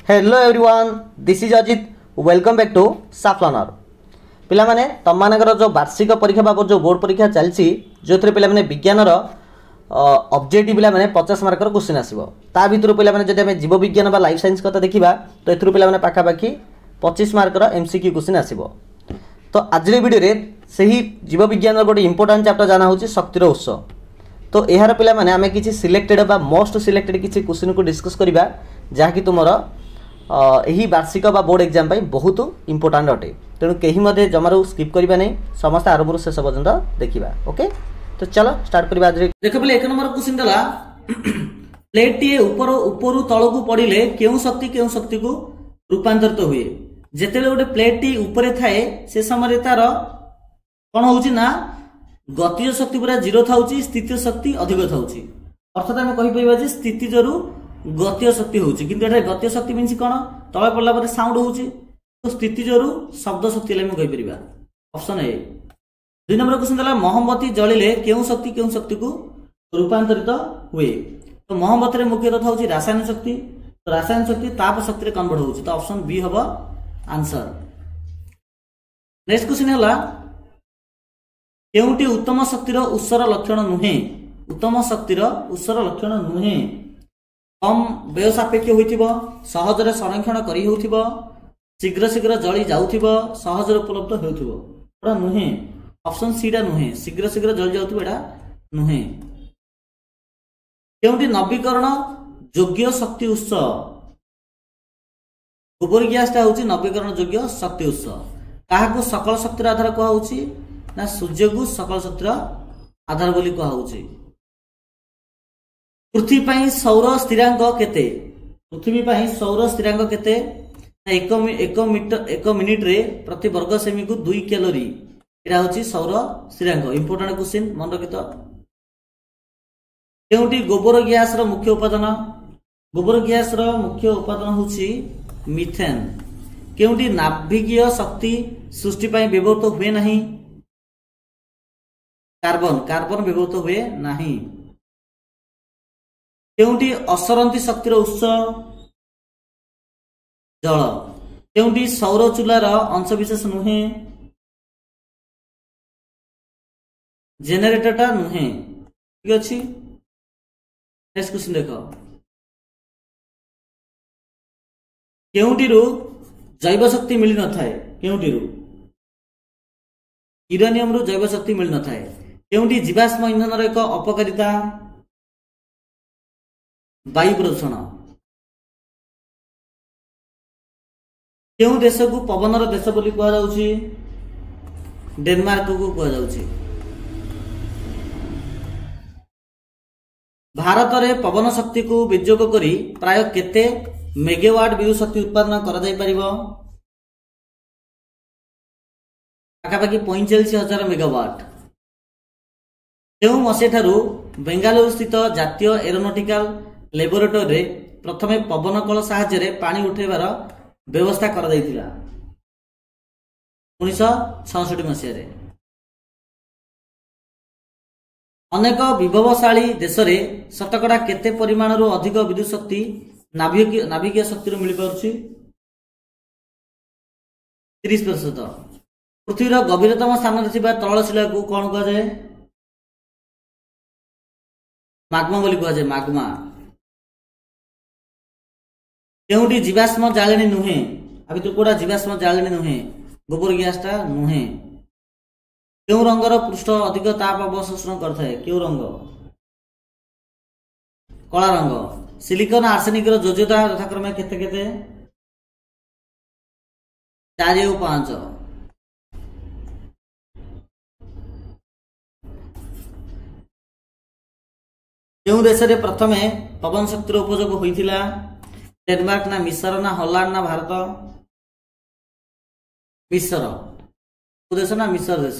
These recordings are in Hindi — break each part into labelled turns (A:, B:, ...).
A: Hello everyone, this is Ajit. Welcome back to साफ लर्नर। पिला माने तम मानकर जो वार्षिक परीक्षा बाबद जो बोर्ड परीक्षा चलती जो थे पिला माने विज्ञान ऑब्जेक्टिव पिला माने 50 मार्क क्वेश्चन आसीबो। ता भितर पिला माने जदि हमें जीव विज्ञान बा लाइफ साइंस कथा देखिबा तो एथुर पिला माने पाखा पाखी 25 मार्क एमसीक्यू क्वेश्चन आसीबो। तो आज वीडियो रे सही जीव विज्ञान गोटे इंपोर्टेंट चैप्टर जाना होची शक्तिर उत्स। तो यार पिला माने आमे किछि सिलेक्टेड बा मोस्ट सिलेक्टेड किछि क्वेश्चन को डिस्कस करिबा जहा कि तुमरो यही वार्षिक बा बोर्ड एग्जाम पाई बहुत इंपोर्टेंट अटे। तेणु कहीं मध्य जमारू स्किप करिबा नहीं, समस्त आरंभ शेष पर्यंत देखिबा। ओके, तो चलो स्टार्ट करिबा। आज देखो पले 1 नंबर क्वेश्चन दला प्लेट टी ऊपर ऊपर तळकू पडिले केउ शक्ति को रूपांतरित हुए। जेतेले गोटे प्लेट टी ऊपर थाए से समय तार कोन होउची ना गतिज शक्ति पूरा 0 थाउची, स्थितीय शक्ति अधिक थाउची। अर्थात हम कहि परिबा जे स्थितिजरु गतिज शक्ति होउची, किंतु एटा गतिज शक्ति मीन्स कोन तळे पडला परे साउंड होउची, तो स्थितिजरु शब्द शक्ति ले हम कहि परिबा। Option A. 2 नंबर क्वेश्चन दला मोमबत्ती जळिले केउ शक्ति को रूपांतरित हुए। तो मोमबत्ती रे मुख्यतः थाउची रासायनिक शक्ति, तो रासायनिक शक्ति ताप शक्ति रे कन्वर्ट होउची। तो ऑप्शन बी हबो आंसर। नेक्स्ट क्वेश्चन हला केउटी उत्तम शक्तिर उत्सर लक्षण नुहे। उत्तम शक्तिर उत्सर लक्षण नुहे। कम व्यय सापेक्ष होइथिबो, सहजरे संरक्षण करी होउथिबो, शीघ्र शीघ्र जळी जाउथिबो, सहजरे उपलब्ध होउथिबो। एटा नुहे। ऑप्शन सी डा नुहे। शीघ्र शीघ्र जळी जाउथिबो एटा नुहे। केउटी नवीकरण योग्य शक्ति उत्स। गोबर ग्यास ता होउची नवीकरण योग्य शक्ति उत्स। काहाको सकल शक्तिर आधार को होउची ना सूर्य को सकल शक्तिर आधार बोली को होउची। पृथ्वी पई सौर स्थिरांक केते। पृथ्वी पई सौर स्थिरांक केते? 1 मिनिट रे प्रति वर्ग सेमी को 2 कैलोरी। एटा होची सौर स्थिरांक। इंपोर्टेंट क्वेश्चन मन रखितो। केउटी गोबर ग्यास रो मुख्य उपादान। गोबर ग्यास रो मुख्य उपादान होची मिथेन। केउटी नाभिकीय शक्ति सृष्टि पई व्यवहृत हुए नहीं। कार्बन व्यवहृत हुए नहीं। केउटी असरंती शक्तिर उत्स जल। केउटी सौर चूलार अंशविशेष नुहे। जेनेरेटरटा नुहे। ठीक अछि। नेक्स्ट क्वेश्चन देखो। केउटीरु जैव शक्ति मिली न थाए। केउटीरु यूरेनियम रु जैव शक्ति मिली न थाए। केउटी जीवाश्म ईंधन एक अपकारिता वायु प्रदूषण। केउ देश को पवनर देश बोली कहा जाउची? डेनमार्क को कहा जाउची। भारत रे पवन शक्ति को विनियोग करी प्राय केते मेगावाट विद्युत शक्ति उत्पादन करा जाय परिबो? पाखापाखि 45,000 मेगावाट। केउ मसेठारु बेंगालुरु स्थित जातीय एरोनॉटिकल लैबोरेटरी रे प्रथमे पवन कल साहाय्य पानी उठेबार व्यवस्था करा जायतिला 1966 मसिया रे। अनेक विभवशाली देश रे शतकड़ा केते परिमाण रो अधिक विद्युत शक्ति नाभिकीय शक्ति रो मिली पारुछि? 30%। पृथ्वीर गभीरतम स्थान रे थिबा तरल शिला को कोन कहा जाय? माग्मा बोली कहा जाय। माग्मा। केउटी जीवाश्म जाळेनी नुहे। अभी तो कोडा जीवाश्म जाळेनी नुहे। गोबर ग्यासटा नुहे। केउ रंगर पृष्ठ अधिक ताप अवशोषण करथाय? केउ रंग? कला रंग। सिलिकॉन आर्सेनिक रो योज्यता यथाक्रमे केते केते? 4 और 5। केउ देश रे प्रथमे पवन शक्ति रो उपयोग होइथिला? डेनमार्क ना मिस्र ना हॉलैंड ना भारत? मिस्र। देश ना मिस्र देश।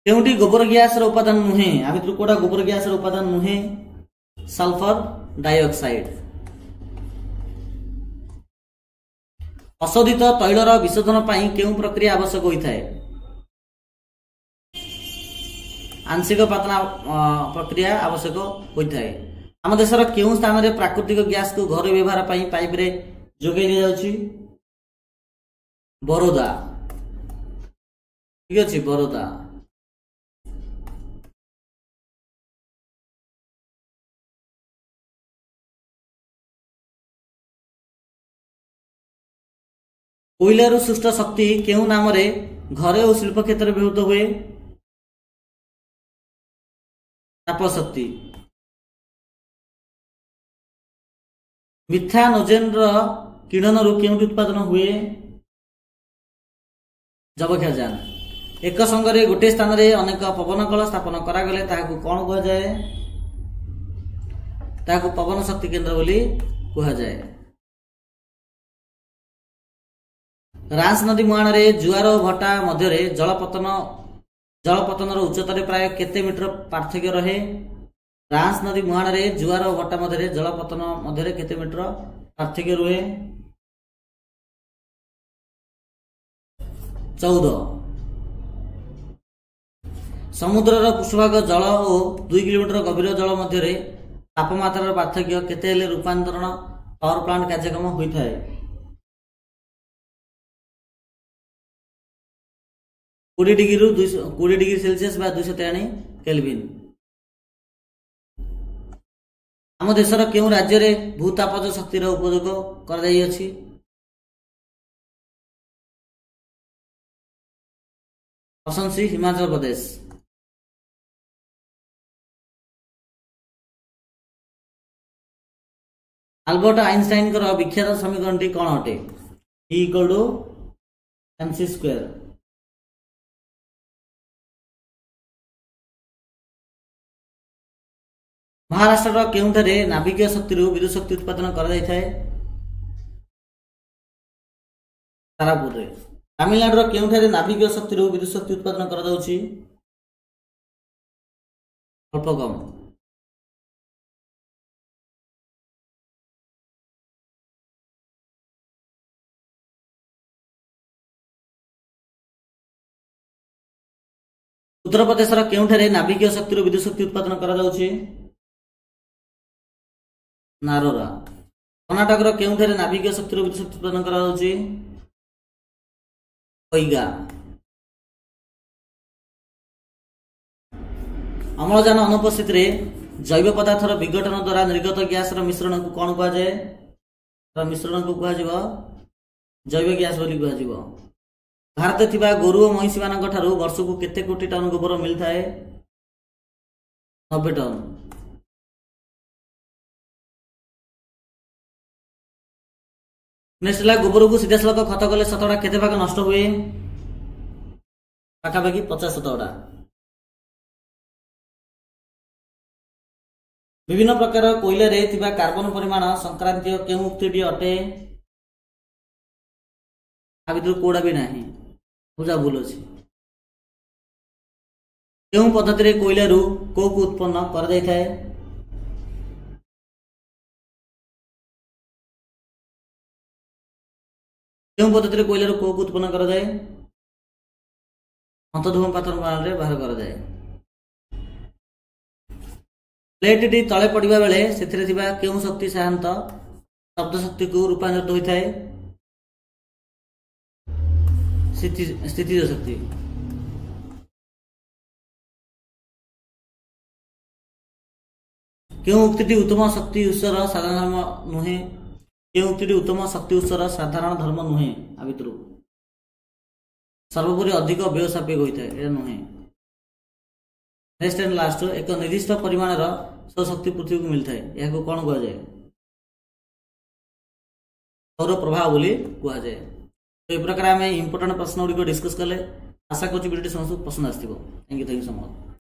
A: केउटी गोबर ग्यास रो उपादान नुहे। आ भितर कोडा गोबर ग्यास रो उपादान नुहे? Sulphur dioxide. अशोधित तैलर विशोधन पई केउ प्रक्रिया आवश्यक होइथाय? आंशिक पातना प्रक्रिया आवश्यक होता है। आम देशर केउं स्थान में प्राकृतिक गैस को घर व्यवहार पाइप रे जोगाई दि जाउछि? बरोदा। ठीक अछि, बरोदा। कोयलारू सृष्ट शक्ति केउं नाम रे घरे और शिल्प क्षेत्र में व्यवहृत हुए? ताप शक्ति। मिथानोजेन किरण केउंटी उत्पादन हुए? जबख्याजान। एक संगे गोटे स्थान में अनेक पवन कल स्थापन करागले ताहाकू कौन कह जाए? ताहाकू पवन शक्ति केंद्र बोली कह जाए। रांस नदी मुहाण रे जुआर और भट्टा मध्य जलपतन उच्चतार प्राय केते मीटर पार्थक्य रहे? रांस नदी मुहाण रे जुआर और भट्टा मध्य जलपतन मध्य केते मीटर पार्थक्य रुहे? 14। समुद्रर पृष्ठभाग जल और 2 किलोमीटर गभीर जल मध्य तापमात्रार पार्थक्य केते हेले रूपांतरण पावर प्लांट कार्यक्रम होता है? 20 डिग्री सेल्सियस बा 243 केल्विन। आम देशर केउं राज्य रे भूतापज शक्तिर उपयोग कर जाई अछि? Option C Himachal Pradesh. Albert Einstein विख्यात समीकरण कौन अटे? E = mc square. महाराष्ट्र केउंठारे नाभिकीय शक्ति विद्युत शक्ति उत्पादन कर तारापुर रे। तमिलनाडु केउंठारे नाभिकीय शक्ति विद्युत शक्ति उत्पादन कर जाउछि? अल्प कम। उत्तर प्रदेश केउंठारे नाभिकीय शक्ति विद्युत शक्ति उत्पादन कर जाउछि? नारोरा। कर्नाटक केउंठारे नाभिकीय शक्ति विद्युत शक्ति उत्पादन करा जाउछि? पैगा। अम्लजान अनुपस्थित रे जैव पदार्थर विघटन द्वारा निर्गत गैस मिश्रण को कौन कह जाए? मिश्रण को कह जैव गैस बोली कह। भारत थिबा गोरु और महिषी मान वर्ष को केते कोटी टन गोबर मिलता है? 90 टन। नेक्स्ट गोबर को सीधा सड़क खत कले शतकड़ा केते भाग नष्ट हुए? पाखापाखि 50 शतकड़ा। विभिन्न प्रकार कोयला रे थिबा कार्बन परिमाण संक्रांतीय केउं उक्तिटी अटे? आ भितर कोडा भी नाही, बुझा भूल अछि। केउं पद्धति रे कोयला रु कोक उत्पन्न कर जाय थाए? केउं पद्धति रे कोयला रु कोक उत्पन्न कर जाय? अंतधूमपातन प्रणाली रे बाहर कर जाय। प्लेट टी तळे पडिबा बेले सेथिरे थिबा केउं शक्ति साधारणतः शब्द शक्ति को रूपांतरित होता है? स्थितिज शक्ति। केउं उक्तिटी उत्तम शक्ति उत्सर साधारण धर्म नुहे? केउं उक्तिटी उत्तम शक्ति उत्सर साधारण धर्म नुहे? आ भितरु सर्वोपरि अधिक व्यवसायिक होता है, नुहे। नेक्स्ट एंड लास्ट, एक निर्दिष्ट परिमाणर सौरशक्ति पृथ्वी को मिलता है, यह कौन कह जाए? सौर प्रभाव बोली कह जाए। तो ये प्रकार आम इंपोर्टेंट प्रश्न गुड़िक डिस्कस कले। आशा करूँ वीडियो समस्त पसंद आसो। Thank you so much.